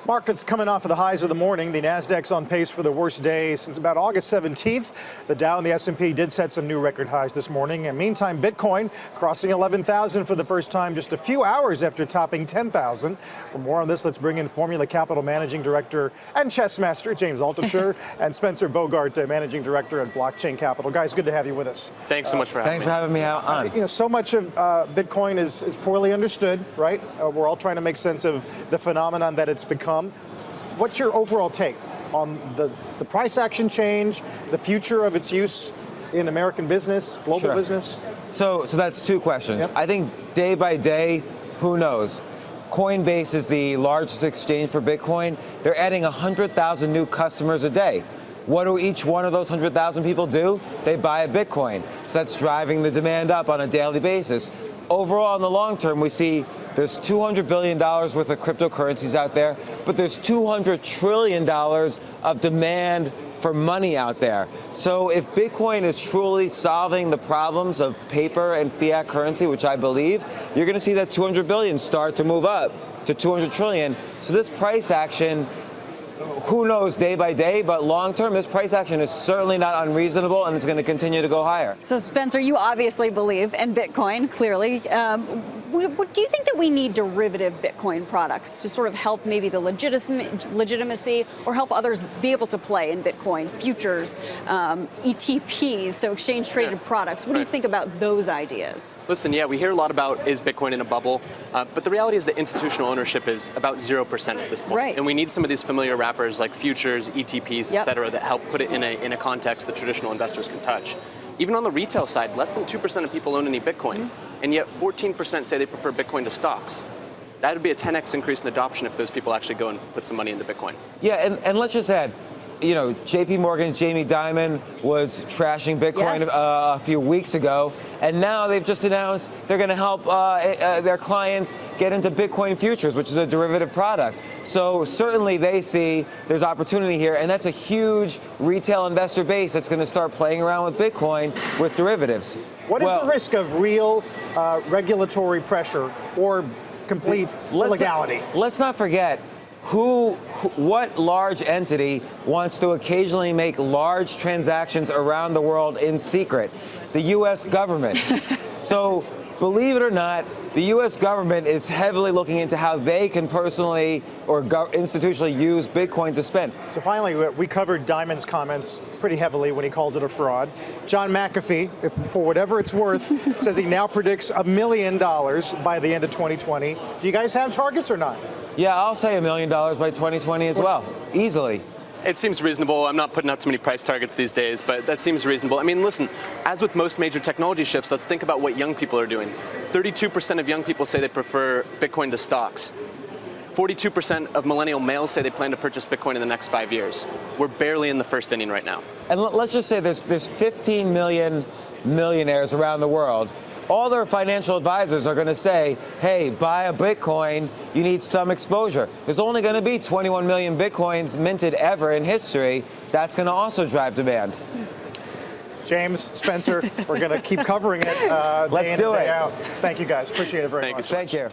Markets coming off of the highs of the morning. The Nasdaq's on pace for the worst day since about August 17th. The Dow and the S&P did set some new record highs this morning. And meantime, Bitcoin crossing 11,000 for the first time just a few hours after topping 10,000. For more on this, let's bring in Formula Capital Managing Director and Chess Master James Altucher and Spencer Bogart, Managing Director at Blockchain Capital. Guys, good to have you with us. Thanks so much for having me. Thanks for having me on. You know, so much of Bitcoin is poorly understood, right? We're all trying to make sense of the phenomenon that it's become. What's your overall take on the price action change, the future of its use in American business, global business? So that's two questions. Yep. I think day by day, who knows? Coinbase is the largest exchange for Bitcoin. They're adding 100,000 new customers a day. What do each one of those 100,000 people do? They buy a Bitcoin. So that's driving the demand up on a daily basis. Overall, in the long term, we see there's $200 billion worth of cryptocurrencies out there, but there's $200 trillion of demand for money out there. So if Bitcoin is truly solving the problems of paper and fiat currency, which I believe, you're going to see that 200 billion start to move up to 200 trillion. So this price action, who knows day by day, but long term, this price action is certainly not unreasonable, and it's going to continue to go higher. So Spencer, you obviously believe in Bitcoin, clearly. Do you think that we need derivative Bitcoin products to sort of help maybe the legitimacy or help others be able to play in Bitcoin, futures, ETPs, so exchange-traded products? What do you think about those ideas? Listen, yeah, we hear a lot about is Bitcoin in a bubble, but the reality is that institutional ownership is about 0% at this point. Right. And we need some of these familiar wrappers like futures, ETPs, et cetera, that help put it in a context that traditional investors can touch. Even on the retail side, less than 2% of people own any Bitcoin, and yet 14% say they prefer Bitcoin to stocks. That would be a 10x increase in adoption if those people actually go and put some money into Bitcoin. Yeah, and let's just add, you know, JP Morgan's Jamie Dimon was trashing Bitcoin a few weeks ago, and now they've just announced they're going to help their clients get into Bitcoin futures, which is a derivative product. So certainly they see there's opportunity here, and that's a huge retail investor base that's going to start playing around with Bitcoin with derivatives. What is the risk of real regulatory pressure or complete illegality? Let's not forget what large entity wants to occasionally make large transactions around the world in secret? The U.S. government. So believe it or not, the U.S. government is heavily looking into how they can personally or institutionally use Bitcoin to spend. So finally, we covered Dimon's comments pretty heavily when he called it a fraud. John McAfee, for whatever it's worth, says he now predicts $1 million by the end of 2020. Do you guys have targets or not? Yeah, I'll say $1 million by 2020 as well, easily. It seems reasonable. I'm not putting out too many price targets these days, but that seems reasonable. I mean, listen, as with most major technology shifts, let's think about what young people are doing. 32% of young people say they prefer Bitcoin to stocks. 42% of millennial males say they plan to purchase Bitcoin in the next 5 years. We're barely in the first inning right now. And let's just say there's 15 million millionaires around the world. All their financial advisors are going to say, hey, buy a Bitcoin, you need some exposure. There's only going to be 21 million Bitcoins minted ever in history. That's going to also drive demand. James, Spencer, we're going to keep covering it Let's day in do and day it. out. Thank you guys. Appreciate it very much. Thank you.